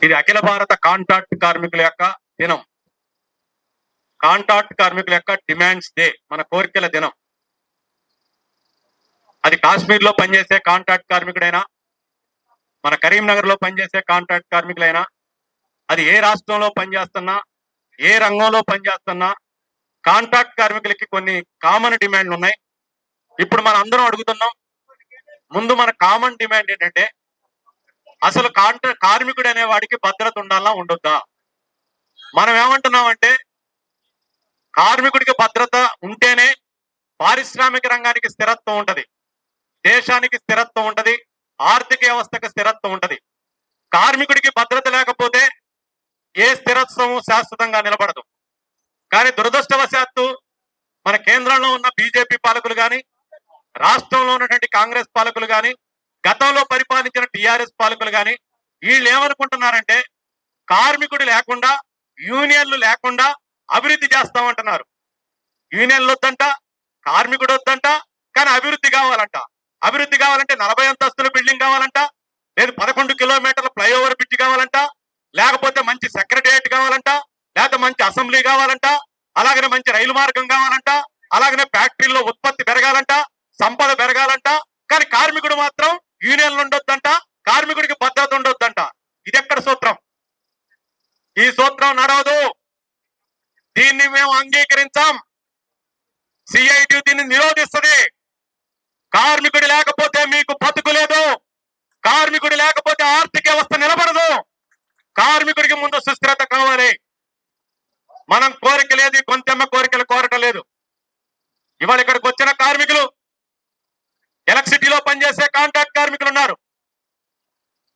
ఇది అఖిల భారత కాంట్రాక్ట్ కార్మికుల యొక్క దినం. కాంట్రాక్ట్ కార్మికుల యొక్క డిమాండ్స్ డే, మన కోరికల దినం. అది కాశ్మీర్ లో పనిచేసే కాంట్రాక్ట్ కార్మికుడైనా, మన కరీంనగర్ లో పనిచేసే కాంట్రాక్ట్ కార్మికులైనా, అది ఏ రాష్ట్రంలో పనిచేస్తున్నా, ఏ రంగంలో పనిచేస్తున్నా, కాంట్రాక్ట్ కార్మికులకి కొన్ని కామన్ డిమాండ్లు ఉన్నాయి. ఇప్పుడు మనం అందరం అడుగుతున్నాం, ముందు మన కామన్ డిమాండ్ ఏంటంటే, అసలు కార్మికుడు అనే వాడికి భద్రత ఉండాలా ఉండొద్దా? మనం ఏమంటున్నామంటే, కార్మికుడికి భద్రత ఉంటేనే పారిశ్రామిక రంగానికి స్థిరత్వం ఉంటది, దేశానికి స్థిరత్వం ఉంటది, ఆర్థిక వ్యవస్థకు స్థిరత్వం ఉంటది. కార్మికుడికి భద్రత లేకపోతే ఏ స్థిరత్వం శాశ్వతంగా నిలబడదు. కానీ దురదృష్టవశాత్తు మన కేంద్రంలో ఉన్న బీజేపీ పాలకులు కానీ, రాష్ట్రంలో ఉన్నటువంటి కాంగ్రెస్ పాలకులు కానీ, గతంలో పరిపాలించిన టిఆర్ఎస్ పాలకులు కానీ, వీళ్ళు ఏమనుకుంటున్నారంటే, కార్మికుడు లేకుండా, యూనియన్లు లేకుండా అభివృద్ధి చేస్తామంటున్నారు. యూనియన్లు వద్దంట, కార్మికుడు వద్దంట, కానీ అభివృద్ధి కావాలంట. అభివృద్ధి కావాలంటే 40 అంతస్తుల బిల్డింగ్ కావాలంట, లేదు 11 కిలోమీటర్ల ఫ్లైఓవర్ బ్రిడ్జ్ కావాలంట, లేకపోతే మంచి సెక్రటేరియట్ కావాలంట, లేకపోతే మంచి అసెంబ్లీ కావాలంట, అలాగనే మంచి రైలు మార్గం కావాలంట, అలాగనే ఫ్యాక్టరీలో ఉత్పత్తి పెరగాలంట, సంపద పెరగాలంట. కానీ కార్మికుడు మాత్రం యూనియన్లు ఉండొద్దంట, కార్మికుడికి భద్రత ఉండొద్దంట. ఇది ఎక్కడ సూత్రం? ఈ సూత్రం నడవదు. దీన్ని మేము అంగీకరించాం. సిఐటి దీన్ని నిరోధిస్తుంది. కార్మికుడు లేకపోతే మీకు బతుకు లేదు, కార్మికుడు లేకపోతే ఆర్థిక వ్యవస్థ నిలబడదు. కార్మికుడికి ముందు సుస్థిరత కావాలి. మనం కోరిక లేదు, కొంతెమ్మ కోరికలు కోరటం లేదు. ఇవాళ ఇక్కడికి వచ్చిన కార్మికులు, ఎలక్ట్రిసిటీలో పనిచేసే కాంట్రాక్ట్ కార్మికులు ఉన్నారు,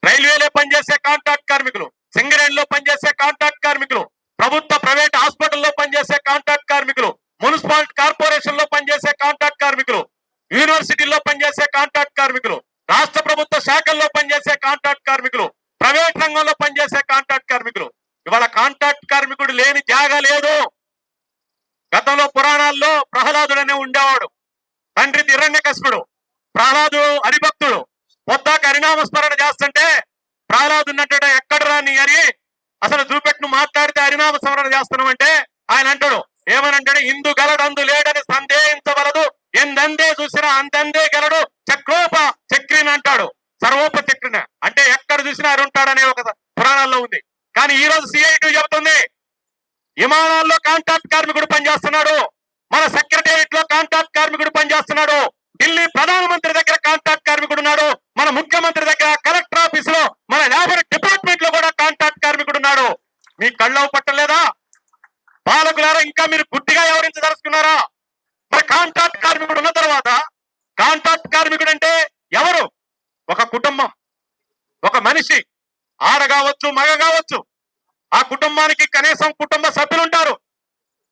రైల్వేలో పనిచేసే కాంట్రాక్ట్ కార్మికులు, సింగరేణిలో పనిచేసే కాంట్రాక్ట్ కార్మికులు, ప్రభుత్వ ప్రైవేట్ హాస్పిటల్లో పనిచేసే కాంట్రాక్ట్ కార్మికులు, మున్సిపాలిటీ కార్పొరేషన్ లో పనిచేసే కాంట్రాక్ట్ కార్మికులు, యూనివర్సిటీల్లో పనిచేసే కాంట్రాక్ట్ కార్మికులు, రాష్ట్ర ప్రభుత్వ శాఖల్లో పనిచేసే కాంట్రాక్ట్ కార్మికులు, ప్రైవేట్ రంగంలో పనిచేసే కాంట్రాక్ట్ కార్మికులు. ఇవాళ కాంట్రాక్ట్ కార్మికుడు లేని జాగా లేదు. గతంలో పురాణాల్లో ప్రహ్లాదుడు అనే ఉండేవాడు. తండ్రి హిరణ్యకశిపుడు, ప్రహ్లాదుడు హరిభక్తుడు. పొద్దాక హరినామస్మరణ చేస్తుంటే ప్రహ్లాదు ఉన్నట్టు ఎక్కడ రాని అని అసలు చూపెట్టును మాట్లాడితే హరినామ స్మరణ చేస్తున్నామంటే ఆయన అంటాడు, ఏమనంటాడు, ఇందు గలడందు లేడని సందేహించవలదు, ఎందందే చూసినా అందందే గలడు చక్రోప చక్రిని అంటాడు. సర్వోప చక్రిన అంటే ఎక్కడ చూసినా అరు ఉంటాడనే ఒక పురాణాల్లో ఉంది. కానీ ఈ రోజు సిఐటి చెబుతుంది, విమానాల్లో కాంట్రాక్ట్ కార్మికుడు పనిచేస్తున్నాడు, మన సెక్రటేరియట్ లో కాంట్రాక్ట్ కార్మికుడు పనిచేస్తున్నాడు, ఢిల్లీ ప్రధానమంత్రి దగ్గర కాంట్రాక్ట్ కార్మికుడు ఉన్నాడు, మన ముఖ్యమంత్రి దగ్గర, కలెక్టర్ ఆఫీస్ లో, మన లేబర్ డిపార్ట్మెంట్ లో కూడా కాంట్రాక్ట్ కార్మికుడు ఉన్నాడు. మీ కళ్ళవు పట్టలేదా? పాలకులారా, ఇంకా మీరు గుడ్డిగా వ్యవహరించదలుచుకున్నారా? మరి కాంట్రాక్ట్ కార్మికుడు ఉన్న తర్వాత, కాంట్రాక్ట్ కార్మికుడు అంటే ఎవరు? ఒక కుటుంబం, ఒక మనిషి, ఆడ కావచ్చు, మగ కావచ్చు. ఆ కుటుంబానికి కనీసం కుటుంబ సభ్యులు ఉంటారు.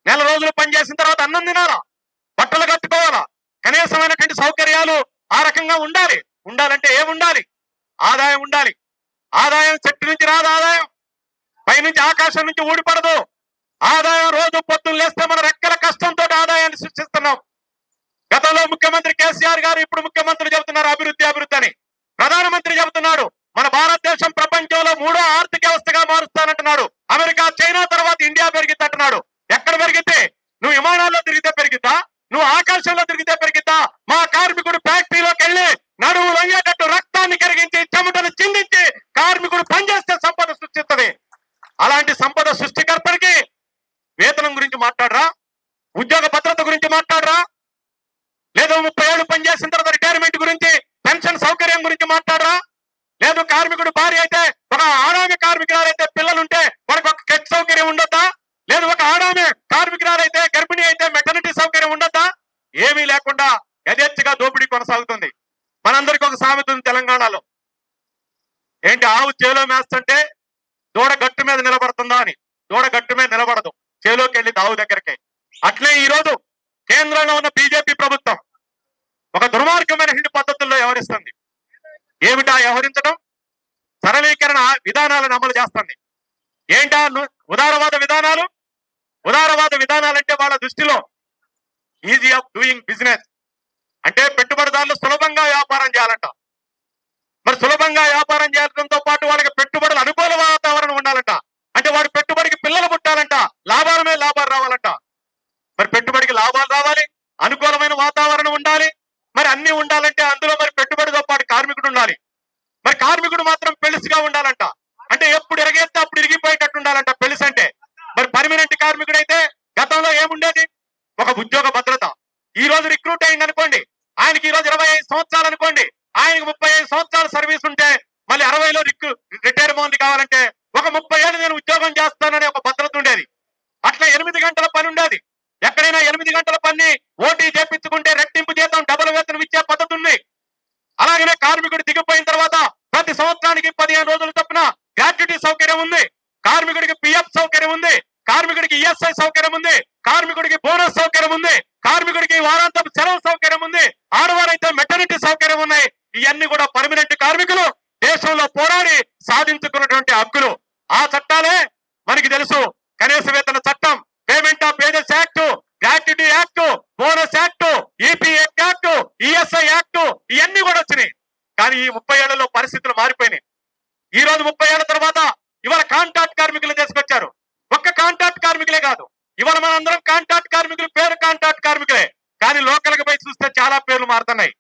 నెల రోజులు పనిచేసిన తర్వాత అన్నం తినాలా, బట్టలు కట్టుకోవాలా, కనీసమైనటువంటి సౌకర్యాలు ఆ రకంగా ఉండాలి. ఉండాలంటే ఏముండాలి? ఆదాయం ఉండాలి. ఆదాయం చెట్టు నుంచి రాదు, ఆదాయం పైనుంచి ఆకాశం నుంచి ఊడిపడదు. ఆదాయం రోజు పొద్దున్న లేస్తే మన రెక్కల కష్టంతో ఆదాయాన్ని సృష్టిస్తున్నాం. గతంలో ముఖ్యమంత్రి కేసీఆర్ గారు, ఇప్పుడు ముఖ్యమంత్రులు చెబుతున్నారు అభివృద్ధి అభివృద్ధి అని. ప్రధానమంత్రి చెబుతున్నాడు, మన భారతదేశం ప్రపంచంలో 3వ ఆర్థిక వ్యవస్థగా మారుస్తానంటున్నాడు. అమెరికా, చైనా తర్వాత ఇండియా పెరిగిద్ది అంటున్నాడు. ఎక్కడ పెరిగిద్ది? నువ్వు విమానాల్లో తిరిగితే పెరిగిద్దా? నువ్వు ఆకాశంలో తిరిగితే పెరిగిద్దా? మా కార్మికుడు ఫ్యాక్టరీలోకి వెళ్ళి నడువు లొంగేటట్టు రక్తాన్ని కరిగించి, చెమటను చిందించి కార్మికుడు పనిచేస్తే సంపద సృష్టిస్తుంది. అలాంటి సంపద సృష్టికర్తనికి వేతనం గురించి మాట్లాడరా? ఉద్యోగ భద్రత గురించి మాట్లాడరా? లేదు 30 ఏళ్ళు పనిచేసిన తర్వాత రిటైర్మెంట్ గురించి, పెన్షన్ సౌకర్యం గురించి మాట్లాడరా? లేదు కార్మికుడు భార్య అయితే, ఒక ఆడామి కార్మికురాలైతే పిల్లలుంటే మనకు ఒక కెట్ సౌకర్యం ఉండొద్దా? లేదు ఒక ఆడామి కార్మికురాలైతే, గర్భిణి అయితే మెటర్నిటీ సౌకర్యం ఉండొద్దా? ఏమీ లేకుండా యథేచ్ఛగా దోపిడీ కొనసాగుతుంది. మనందరికీ ఒక సామెత ఉంది తెలంగాణలో, ఏంటి, ఆవు చేలో మేస్తుంటే దూడ గట్టు మీద నిలబడుతుందా అని. దూడ గట్టు మీద నిలబడదు, చేలోకి వెళ్ళి ఆవు దగ్గరికి. అట్లే ఈ రోజు కేంద్రంలో ఉన్న బీజేపీ ప్రభుత్వం ఒక దుర్మార్గమైన హిందూ పద్ధతుల్లో వ్యవహరిస్తుంది. ఏమిటా వ్యవహరించడం? సరళీకరణ విధానాలను అమలు చేస్తుంది. ఏంటా ఉదారవాద విధానాలు? ఉదారవాద విధానాలంటే వాళ్ళ దృష్టిలో ఈజీ ఆఫ్ డూయింగ్ బిజినెస్ అంటే పెట్టుబడిదారులు సులభంగా వ్యాపారం చేయాలంట. మరి సులభంగా వ్యాపారం చేయడంతో పాటు వాళ్ళకి పెట్టుబడులు అనుకూల వాతావరణం ఉండాలంట. అంటే ఎప్పుడు ఎరగేస్తే అప్పుడు ఇరిగిపోయేటట్టు ఉండాలంట పెళ్లి అంటే. మరి పర్మనెంట్ కార్మికుడైతే గతంలో ఏముండేది? ఒక ఉద్యోగ భద్రత. ఈ రోజు రిక్రూట్ అయింది అనుకోండి, ఆయనకి ఈ రోజు 25 సంవత్సరాలు అనుకోండి, ఆయనకి 35 సంవత్సరాల సర్వీస్ ఉంటే మళ్ళీ 60లో రిటైర్ అమౌంట్ కావాలంటే ఒక 30 ఏళ్ళు నేను ఉద్యోగం చేస్తాననే ఒక భద్రత ఉండేది. అట్లా 8 గంటల పని ఉండేది. ఎక్కడైనా 8 గంటల పని ఓటీ చేపించుకుంటే రెట్టింపు జీతం డబుల్ వేతనం ఇచ్చే పద్ధతి ఉంది. అలాగనే కార్మికుడు దిగిపోయిన తర్వాత ప్రతి సంవత్సరానికి 15 రోజుల చొప్పున గ్రాట్యుటీ సౌకర్యం ఉంది, కార్మికుడికి పిఎఫ్ సౌకర్యం ఉంది, కార్మికుడికి ఈఎస్ఐ సౌకర్యం ఉంది, కార్మికుడికి బోనస్ సౌకర్యం ఉంది, కార్మికుడికి వారాంతపు సెలవు సౌకర్యం ఉంది, ఆడవారైతే మెటర్నిటీ సౌకర్యం ఉన్నాయి. ఇవన్నీ కూడా పర్మనెంట్ కార్మికులు దేశంలో పోరాడి సాధించుకున్నటువంటి హక్కులు. ఆ చట్టాలే మనకి తెలుసు. కనీస వేతన చట్టం, payment of wages act, gratuity act, bonus act, EPF act, ESI act, ఇవన్నీ కూడా వచ్చినాయి. కానీ ఈ 30 ఏళ్లలో పరిస్థితులు మారిపోయినాయి. ఈ రోజు 30 ఏళ్ల తర్వాత ఇవాళ కాంట్రాక్ట్ కార్మికులు తీసుకొచ్చారు. ఒక్క కాంట్రాక్ట్ కార్మికులే కాదు, ఇవాళ మనందరం కాంట్రాక్ట్ కార్మికులు, పేరు కాంట్రాక్ట్ కార్మికులే, కానీ లోకల్ గా పోయి చూస్తే చాలా పేర్లు మారుతున్నాయి.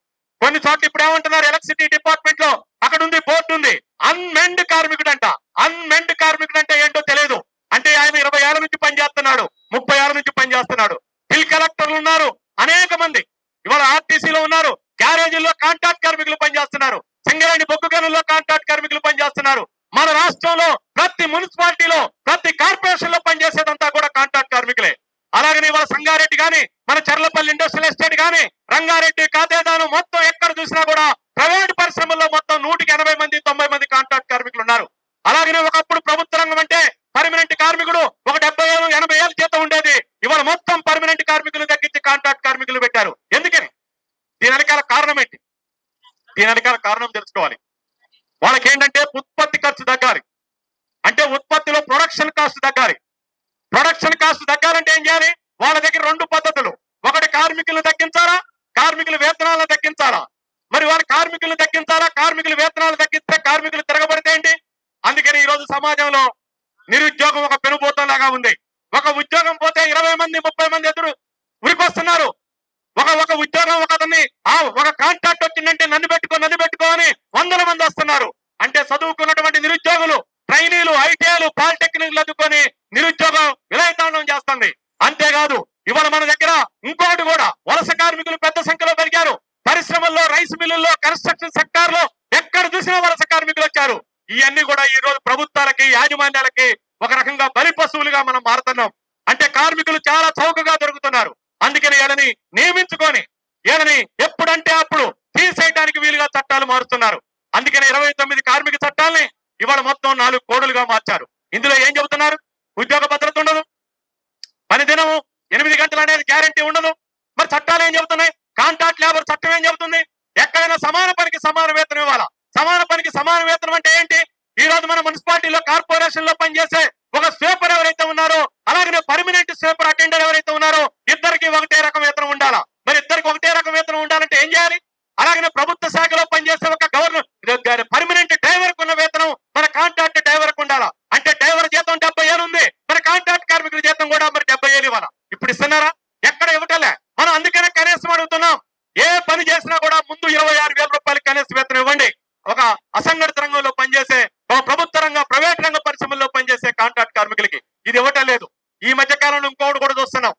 కొన్ని చోట్ల ఇప్పుడు ఏమంటున్నారు, ఎలక్ట్రిసిటీ డిపార్ట్మెంట్ లో అక్కడ ఉంది, బోర్డు ఉంది, అన్మెండ్ కార్మికుడు అంట. అన్మెండ్ కార్మికుడు అంటే ఏంటో తెలియదు. అంటే ఆయన 20 ఏళ్ల నుంచి పనిచేస్తున్నాడు, 30 ఏళ్ల నుంచి పనిచేస్తున్నాడు. బిల్ కలెక్టర్లు ఉన్నారు అనేక మంది, ఇవాళ ఆర్టీసీలో ఉన్నారు, గ్యారేజీల్లో కాంట్రాక్ట్ కార్మికులు పనిచేస్తున్నారు, సింగరేణి బొగ్గు గనుల్లో కాంట్రాక్ట్ కార్మికులు పనిచేస్తున్నారు. మన రాష్ట్రంలో ప్రతి మున్సిపాలిటీలో, ప్రతి కార్పొరేషన్ లో పనిచేసేదంతా కూడా కాంట్రాక్ట్ కార్మికులే. అలాగనే ఇవాళ సంగారెడ్డి గాని, మన చర్లపల్లి ఇండస్ట్రియల్ ఎస్టేట్ గాని, రంగారెడ్డి, కాతేదాను మొత్తం ఎక్కడ చూసినా కూడా ప్రైవేట్ పరిశ్రమల్లో మొత్తం 180 మంది, 90 మంది కాంట్రాక్ట్ కార్మికులు ఉన్నారు. అలాగనే ఒకప్పుడు ప్రభుత్వ రంగం అంటే పర్మనెంట్ కార్మికుడు ఒక 70 ఏళ్ళు, 80 ఏళ్ళ జీతం ఉండేది. ఇవాళ మొత్తం పర్మనెంట్ కార్మికులు తగ్గించి కాంట్రాక్ట్ కార్మికులు పెట్టారు. ఎందుకని? దీని వెనకాల కారణం ఏంటి? దీని వెనకాల కారణం తెలుసుకోవాలి. వాళ్ళకి ఏంటంటే ఉత్పత్తి ఖర్చు తగ్గాలి, అంటే ఉత్పత్తిలో ప్రొడక్షన్ కాస్ట్ తగ్గాలి. ప్రొడక్షన్ కాస్ట్ తగ్గాలంటే ఏం చేయాలి? వాళ్ళ దగ్గర 2 పద్ధతులు. ఒకటి కార్మికులను తగ్గించాలా, కార్మికుల వేతనాలను తగ్గించాలా. మరి వాళ్ళ కార్మికులను తగ్గించాలా, కార్మికుల వేతనాలు తగ్గిస్తే కార్మికులు తిరగబడితే ఏంటి? అందుకని ఈ రోజు సమాజంలో నిరుద్యోగం ఒక పెనుభూతం లాగా ఉంది. ఒక ఉద్యోగం పోతే 20 మంది, 30 మంది ఎదురు ఉరికొస్తున్నారు. ఒక ఉద్యోగం ఒక కాంట్రాక్ట్ వచ్చిందంటే నన్ను పెట్టుకో అని 100 మంది వస్తున్నారు. అంటే చదువుకున్నటువంటి నిరుద్యోగులు, ట్రైనీలు, ఐటీఐలు, పాలిటెక్నిక్లు చదువుకొని నిరుద్యోగం విలయతాండం చేస్తుంది. అంతేకాదు ఇవాళ మన దగ్గర ఇంకోటి కూడా, వలస కార్మికులు పెద్ద సంఖ్యలో పెరిగారు. పరిశ్రమల్లో, రైస్ మిల్లుల్లో, కన్స్ట్రక్షన్ సెక్టార్ లో ఎక్కడ చూసినా వలస కార్మికులు వచ్చారు. ఇవన్నీ కూడా ఈ రోజు ప్రభుత్వాలకి, యాజమాన్యాలకి ఒక రకంగా బలి పశువులుగా మనం మారుతున్నాం. అంటే కార్మికులు చాలా చౌకగా దొరుకుతున్నారు. అందుకని వీళ్ళని నియమించుకొని వీళ్ళని ఎప్పుడంటే అప్పుడు తీసేయడానికి వీలుగా చట్టాలు మారుస్తున్నారు. అందుకని 29 కార్మిక చట్టాలని ఇవాళ మొత్తం 4 కోడులుగా మార్చారు. ఇందులో ఏం చెబుతున్నారు? ఉద్యోగ భద్రత ఉండదు, పని దినము 8 గంటలు అనేది గ్యారంటీ ఉండదు. మరి చట్టాలు ఏం చెబుతున్నాయి? కాంట్రాక్ట్ లేబర్ చట్టం ఏం చెబుతుంది? ఎక్కడైనా సమాన పనికి సమాన వేతనం ఇవ్వాలా. సమాన పనికి సమాన వేతనం అంటే ఏంటి? ఈ రోజు మన మున్సిపాలిటీలో, కార్పొరేషన్ లో పనిచేసే ఒక స్వీపర్ ఎవరైతే ఉన్నారో, అలాగే పర్మనెంట్ స్వీపర్ అటెండర్ ఎవరైతే ఉన్నారో, ఇద్దరికి ఒకటే రకం వేతనం ఉండాలా. మరి ఇద్దరికి ఒకటే రకం వేతనం ఉండాలంటే ఏం చేయాలి? అలాగే ప్రభుత్వ శాఖలో పనిచేసే ఒక పర్మనెంట్ డ్రైవర్ కున్న వేతనం మన కాంట్రాక్ట్ డ్రైవర్ కు ఉండాలా. అంటే డ్రైవర్ జీతం 70 ఏళ్ళు ఉంది, మరి కాంట్రాక్ట్ కార్మికుల జీతం కూడా మరి 70 ఏళ్ళు ఇవ్వాలా. ఇప్పుడు ఇస్తున్నారా? ఎక్కడ ఇవ్వటలే. మనం అందుకనే కనీసం అడుగుతున్నాం, ఏ పని చేసినా కూడా ముందు 26,000 రూపాయలు కనీస వేతనం ఇవ్వండి. ఒక అసంఘటిత రంగంలో పనిచేసే, ఒక ప్రభుత్వ రంగ, ప్రైవేట్ రంగ పరిశ్రమల్లో పనిచేసే కాంట్రాక్ట్ కార్మికులకి ఇది ఇవ్వటం లేదు. ఈ మధ్య కాలంలో ఇంకోటి కూడా చూస్తున్నాం,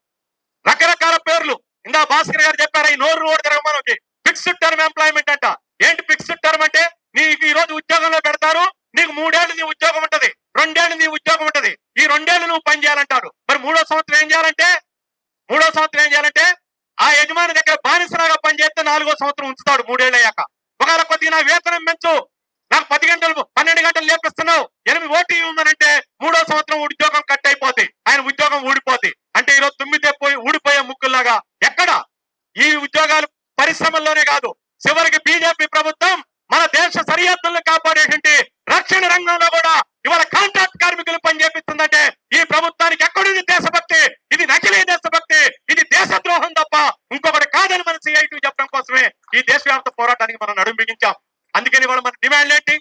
రకరకాల పేర్లు. ఇందా భాస్కర్ గారు చెప్పారు, ఈ నోరు తిరగమనకి ఫిక్స్డ్ టర్మ్ ఎంప్లాయ్మెంట్ అంట. ఏంటి ఫిక్స్డ్ టర్మ్ అంటే? నీకు ఈ రోజు ఉద్యోగంలో పెడతారు, నీకు 3 ఏళ్ళు నీ ఉద్యోగం ఉంటది, 2 ఏళ్ళు నీ ఉద్యోగం ఉంటది, ఈ 2 ఏళ్ళు నువ్వు పని చేయాలంటారు. మరి 3వ సంవత్సరం ఏం చేయాలంటే ఆ యజమాని దగ్గర బానిసలాగా పనిచేస్తే 4వ సంవత్సరం ఉంచుతాడు 3 ఏళ్ళు అయ్యాక. ఒకవేళ కొద్దిగా నా వేతనం పెంచు, నాకు 10 గంటలు 12 గంటలు లేపిస్తున్నావు, 8 ఓటీ ఉందనంటే 3వ సంవత్సరం ఉద్యోగం కట్ అయిపోద్ది, ఆయన ఉద్యోగం ఊడిపోద్ది. అంటే ఈరోజు తుమ్మితే ఊడిపోయే ముక్కుల్లాగా ఎక్కడ ఈ ఉద్యోగాలు పరిశ్రమల్లోనే కాదు, చివరికి బీజేపీ ప్రభుత్వం మన దేశ సరిహద్దులను కాపాడేటువంటి రక్షణ రంగంలో కూడా ఇవాళ కాంట్రాక్ట్ కార్మికులు పనిచేపిస్తుందంటే ఈ ప్రభుత్వానికి ఎక్కడుంది దేశభక్తి? ఇది నకిలీ దేశభక్తి, ఇది దేశద్రోహం తప్ప ఇంకొకటి కాదని మన సిఐటి చెప్పడం కోసమే ఈ దేశవ్యాప్త పోరాటానికి మనం నడుం బిగించాం. అందుకని ఇవాళ మన డిమాండ్లు ఏంటి?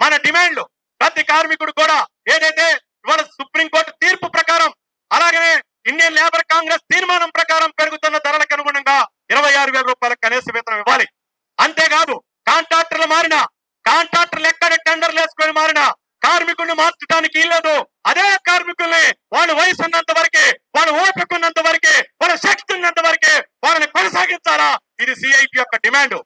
మన డిమాండ్లు ప్రతి కార్మికుడు కూడా ఏదైతే ఇవాళ సుప్రీంకోర్టు తీర్పు ప్రకారం, అలాగనే ఇండియన్ లేబర్ కాంగ్రెస్ తీర్మానం ప్రకారం పెరుగుతున్న ధరలకు అనుగుణంగా 26,000 రూపాయల కనీస వేతనం ఇవ్వాలి. అంతేకాదు కాంట్రాక్టర్లు మారినా, కాంట్రాక్టర్లు ఎక్కడ టెండర్లు వేసుకొని మారినా, కార్మికుల్ని మార్చడానికి ఇల్లదు. అదే కార్మికుల్ని వాళ్ళ వయసు ఉన్నంత వరకే, వాళ్ళ ఓపిక ఉన్నంత వరకే, వాళ్ళ శక్తి ఉన్నంత వరకే వాళ్ళని కొనసాగించాలా. ఇది సిఐటి యొక్క డిమాండ్.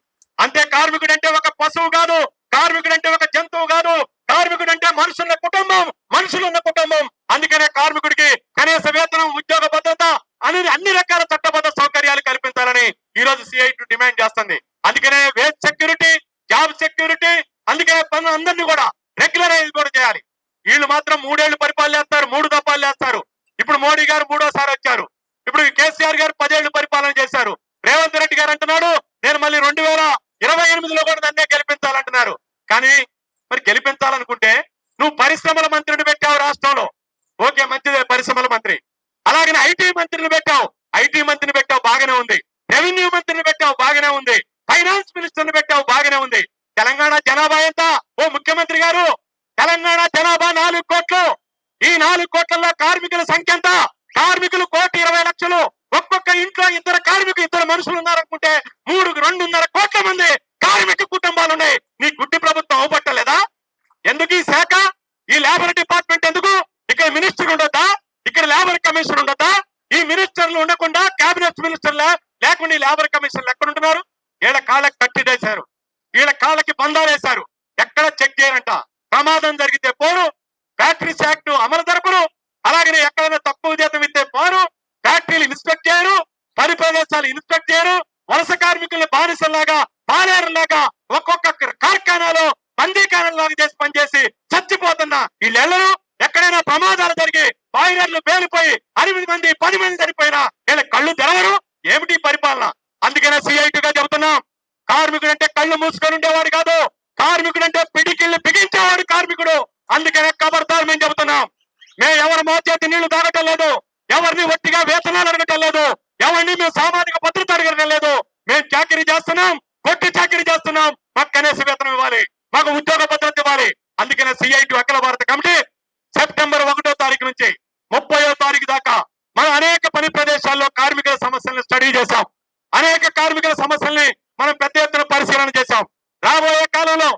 అంతే. కార్మికుడు అంటే ఒక పశువు కాదు, కార్మికుడు అంటే ఒక జంతువు కాదు, కార్మికుడు అంటే మనుషుల కుటుంబం, మనుషులున్న కుటుంబం. అందుకనే కార్మికుడికి కనీస వేతనం, ఉద్యోగ భద్రత అనేది అన్ని రకాల చట్టబద్ధ సౌకర్యాలు కల్పించాలని ఈ రోజు సిఐటి డిమాండ్ చేస్తుంది. అందుకనే వేజ్ సెక్యూరిటీ, జాబ్ సెక్యూరిటీ, అందుకనే పనులు అందరినీ కూడా రెగ్యులరైజ్ కూడా చేయాలి. వీళ్ళు మాత్రం 3 ఏళ్లు పరిపాలన చేస్తారు, 3 దఫాలు చేస్తారు. ఇప్పుడు మోడీ గారు 3వ సారి వచ్చారు. ఇప్పుడు కేసీఆర్ గారు 10 ఏళ్లు పరిపాలన చేశారు. రేవంత్ రెడ్డి గారు అంటున్నాడు నేను మళ్ళీ 2028లో కూడా నన్నే గెలిపించాలంటున్నారు. కానీ మరి గెలిపించాలనుకుంటే నువ్వు పరిశ్రమల మంత్రిని పెట్టావు రాష్ట్రంలో, ఓకే మంచిదే, పరిశ్రమల మంత్రి. అలాగనే ఐటీ మంత్రిని పెట్టావు, ఐటీ మంత్రిని పెట్టావు, బాగానే ఉంది. రెవెన్యూ మంత్రిని పెట్టావు, బాగానే ఉంది. ఫైనాన్స్ మినిస్టర్ని పెట్టావు, బాగానే ఉంది. తెలంగాణ జనాభా ఎంత ఓ ముఖ్యమంత్రి గారు? తెలంగాణ జనాభా 4 కోట్లు. ఈ 4 కోట్లలో కార్మికుల సంఖ్య ఎంత? కార్మికులు 1,20,00,000. ఒక్కొక్క ఇంట్లో ఇద్దరు మనుషులు ఉన్నారనుకుంటే 2.5 కోట్ల మంది కార్మిక కుటుంబాలు ఉన్నాయి. నీ గుడ్డి ప్రభుత్వం అవపట్టలేదా? ఎందుకు ఈ శాఖ, ఈ లేబర్ డిపార్ట్మెంట్ ఎందుకు? ఇక్కడ మినిస్టర్ ఉండొద్దా? ఇక్కడ లేబర్ కమిషన్ ఉండొద్దా? ఈ మినిస్టర్లు ఉండకుండా కేబినెట్ మినిస్టర్లే లేకుండా ఈ లేబర్ కమిషన్లు ఎక్కడ ఉంటున్నారు? వీళ్ళ కాళ్ళకి కట్టిదేశారు, వీళ్ళ కాళ్ళకి బంధాలు వేశారు. ఎక్కడ చెక్ చేయరంట. ప్రమాదం జరిగితే పోరు, ఫ్యాక్టరీస్ యాక్ట్ అమలు జరపరు. అలాగనే ఎక్కడైనా తక్కువ జీతం ఇస్తే పోరు, ఫ్యాక్టరీలు ఇన్స్పెక్ట్ చేయరు, పని ప్రదేశాలు ఇన్స్పెక్ట్ చేయరు. వలస కార్మికుల్ని బానిసల్లాగా, పాలేరులాగా ఒక్కొక్క కార్ఖానాలో బందీకారంలాగా చేసి పనిచేసి చచ్చిపోతున్నా వీళ్ళెల్లరూ ఎక్కడైనా ప్రమాదాలు జరిగి బాయిలర్లు పేలిపోయి 8 మంది 10 మంది చనిపోయినా వీళ్ళ కళ్ళు తెరవరు. ఏమిటి పరిపాలన? అందుకనే సిఐటిగా చెబుతున్నాం, కార్మికుడు అంటే కళ్ళు మూసుకొని ఉండేవాడు కాదు, కార్మికుడు అంటే పిడికిళ్ళు బిగించేవాడు కార్మికుడు. అందుకనే ఖబర్దార్ మేము చెబుతున్నాం, మేము ఎవరి మోచేతి నీళ్లు తాగటం లేదు, ఎవరిని ఒట్టిగా వేతనాలు అడగటం లేదు, ఎవరిని మేము సామాజిక భద్రత అడగటం లేదు. మేము చాకరీ చేస్తున్నాం, కొట్టి చాకరీ చేస్తున్నాం. మాకు కనీస వేతనం ఇవ్వాలి, మాకు ఉద్యోగ భద్రత ఇవ్వాలి. అందుకనే సిఐటి అఖిల భారత కమిటీ సెప్టెంబర్ 1వ తారీఖు నుంచి 30వ తారీఖు దాకా మనం అనేక పని ప్రదేశాల్లో కార్మికుల సమస్యలను స్టడీ చేశాం. అనేక కార్మికుల సమస్యల్ని మనం పెద్ద ఎత్తున పరిశీలన చేశాం. రాబోయే కాలంలో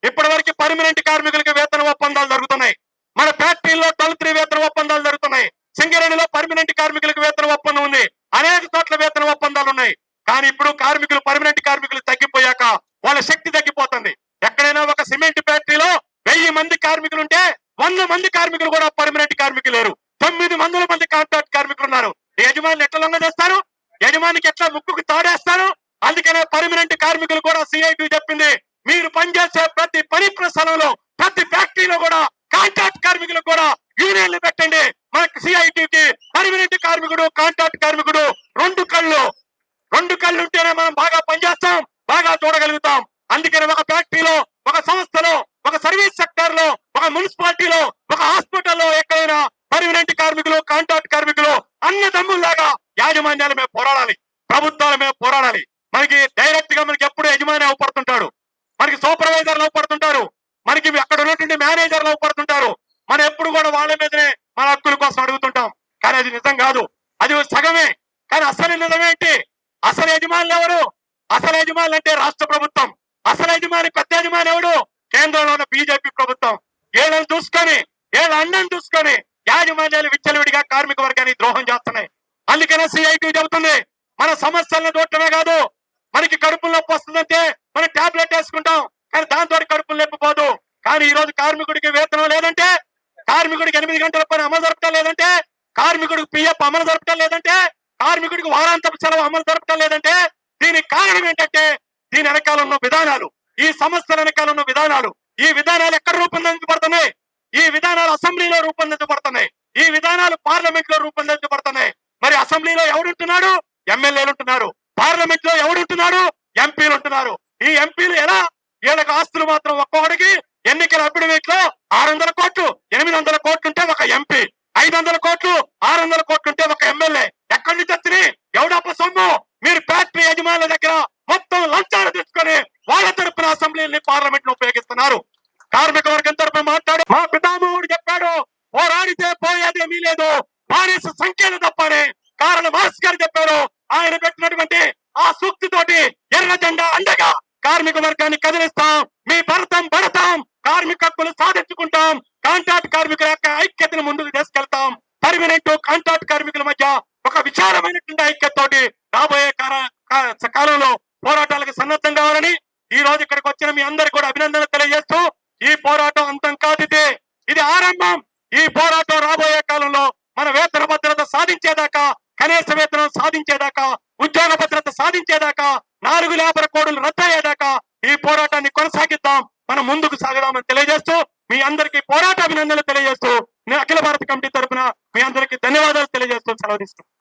ఇప్పటి వరకు పర్మనెంట్ కార్మికులకి వేతన ఒప్పందాలు జరుగుతున్నాయి. మన ఫ్యాక్టరీలో 12 వేతన ఒప్పందాలు జరుగుతున్నాయి. సింగరేణిలో పర్మనెంట్ కార్మికులకు వేతన ఒప్పందం ఉంది. అనేక చోట్ల వేతన ఒప్పందాలు ఉన్నాయి. కానీ ఇప్పుడు కార్మికులు, పర్మనెంట్ కార్మికులు తగ్గిపోయాక వాళ్ళ శక్తి తగ్గిపోతుంది. ఎక్కడైనా ఒక సిమెంట్ ఫ్యాక్టరీలో 1000 మంది కార్మికులు ఉంటే 100 మంది కార్మికులు కూడా పర్మనెంట్ కార్మికులు లేరు. 900 మంది కాంట్రాక్ట్ కార్మికులు ఉన్నారు. యజమానులు ఎట్లా లొంగదీస్తారు? యజమానికి ఎట్లా ముక్కుకు తాడేస్తారు? అందుకనే పర్మనెంట్ కార్మికులు కూడా సిఐటి చెప్పింది, మీరు పనిచేసే ప్రతి పని స్థలంలో, ప్రతి ఫ్యాక్టరీలో కూడా కాంట్రాక్ట్ కార్మికులకు కూడా యూనియన్లు పెట్టండి. మనకి సిఐటికి పర్మనెంట్ కార్మికుడు, కాంట్రాక్ట్ కార్మికుడు రెండు కళ్ళు ఉంటేనే మనం బాగా పనిచేస్తాం, బాగా చూడగలుగుతాం. అందుకని ఒక ఫ్యాక్టరీలో, ఒక సంస్థలో, ఒక సర్వీస్ సెక్టర్ లో, ఒక మున్సిపాలిటీలో, ఒక హాస్పిటల్లో ఎక్కడైనా పర్మనెంట్ కార్మికులు, కాంట్రాక్ట్ కార్మికులు అన్నదమ్ముల్లాగా యాజమాన్యాల మీద పోరాడాలి, ప్రభుత్వాల మీద పోరాడాలి. మనకి డైరెక్ట్ గా మనకి ఎప్పుడు యజమాని అవపడుతుంటాడు, మనకి సూపర్వైజర్లు అవపడుతుంటారు, మనకి అక్కడ ఉన్నటువంటి మేనేజర్లు అవపడుతుంటారు. మనం ఎప్పుడు కూడా వాళ్ళ మీదనే మన హక్కుల కోసం అడుగుతుంటాం. కానీ అది నిజం కాదు, అది సగమే. కానీ అసలు నిజమేంటి? అసలు యజమానులు ఎవరు? అసలు యజమానులు అంటే రాష్ట్ర ప్రభుత్వం. అసలు యజమాని, పెద్ద యజమాని ఎవడు? కేంద్రంలో ఉన్న బీజేపీ ప్రభుత్వం. వీళ్ళని చూసుకొని, వీళ్ళ అన్నం చూసుకొని యాజమాన్యాలు విచ్చలవిడిగా కార్మిక వర్గానికి ద్రోహం చేస్తున్నాయి. అందుకనే సిఐటి చెబుతుంది, మన సమస్యలను చూడటమే కాదు, మనకి కడుపులు నొప్పి వస్తుందంటే మనం టాబ్లెట్ వేసుకుంటాం, కానీ దాంతో కడుపులు నొప్పి పోదు. కానీ ఈ రోజు కార్మికుడికి వేతనం లేదంటే, కార్మికుడికి 8 గంటల పని అమలు జరపడం లేదంటే, కార్మికుడికి పిఎఫ్ అమలు జరపడం లేదంటే, కార్మికుడికి వారాంతపు సెలవు అమలు జరపడం లేదంటే దీనికి కారణం ఏంటంటే దీని వెనకాల ఉన్న విధానాలు, ఈ సమస్యల వెనకాల ఉన్న విధానాలు. ఈ విధానాలు ఎక్కడ రూపొందించబడుతున్నాయి? ఈ విధానాలు అసెంబ్లీలో రూపొందించబడుతున్నాయి, ఈ విధానాలు పార్లమెంట్ లో రూపొందించబడుతున్నాయి. మరి అసెంబ్లీలో ఎవరుంటున్నారు? ఎమ్మెల్యేలు ఉంటున్నారు. పార్లమెంట్ లో ఎవరుంటున్నారు? ఎంపీలు ఉంటున్నారు. ఈ ఎంపీలు ఎలా? వీళ్ళకి ఆస్తులు మాత్రం ఒక్కొక్కడికి ఎన్నికల అఫిడవిట్ లో 600 కోట్లు, 800 కోట్లు ఉంటే ఒక ఎంపీ, 500 కోట్లు, 600 కోట్లు ఉంటే ఒక ఎమ్మెల్యే. ఎక్కడి నుంచి వచ్చినాయి? ఎవడప్ప సొమ్ము? మీరు ఫ్యాక్టరీ యజమానుల దగ్గర మొత్తం లంచాలు తీసుకొని వాళ్ళ తరపున అసెంబ్లీని, పార్లమెంట్ ను ఉపయోగిస్తున్నారు. కార్మిక వర్గం తరపున మాట్లాడు, మా పితామహుడు చెప్పాడు, పోరాడితే పోయేదేమీ లేదు, బానిస సంఖ్యలు తప్పని కారణ మాస్ గారు చెప్పారు. ఆయన పెట్టినటువంటి ఆ సూక్తితోటి ఎర్ర జెండా అండగా కార్మిక వర్గాన్ని కదిలిస్తాం, మీ భరతం పడతాం, కార్మిక హక్కులు సాధించుకుంటాం, కాంట్రాక్ట్ కార్మికుల యొక్క ఐక్యతను ముందుకు తీసుకెళ్తాం. పర్మనెంట్ కాంట్రాక్ట్ కార్మికుల మధ్య ఒక విశాలమైనటువంటి ఐక్యతతోటి రాబోయే కాలంలో పోరాటాలకు సన్నద్ధం కావాలని ఈ రోజు ఇక్కడికి వచ్చిన మీ అందరికి కూడా అభినందనలు తెలియజేస్తూ, ఈ పోరాటం అంతం కాదు, ఇది ఆరంభం. ఈ పోరాటం రాబోయే కాలంలో మన వేతన భద్రత సాధించేదాకా, కనీస వేతనం సాధించేదాకా, ఉద్యోగ భద్రత సాధించేదాకా, 4 లేబర్ కోడ్లు రద్దయ్యేదాకా ఈ పోరాటాన్ని కొనసాగిద్దాం, మనం ముందుకు సాగదామని తెలియజేస్తూ మీ అందరికీ పోరాట అభినందనలు తెలియజేస్తూ నేను అఖిల భారత కమిటీ తరఫున మీ అందరికీ ధన్యవాదాలు తెలియజేస్తూ సెలవు తీసుకుంటాను.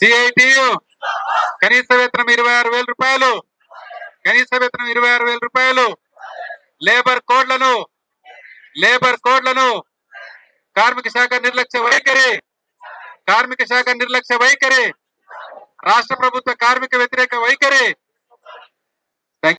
సిఐటియు కనీస వేతనం 26,000 రూపాయలు, కనీస వేతనం 26,000 రూపాయలు. లేబర్ కోడ్లను కార్మిక శాఖ నిర్లక్ష్య వైఖరి, రాష్ట్ర ప్రభుత్వ కార్మిక వ్యతిరేక వైఖరి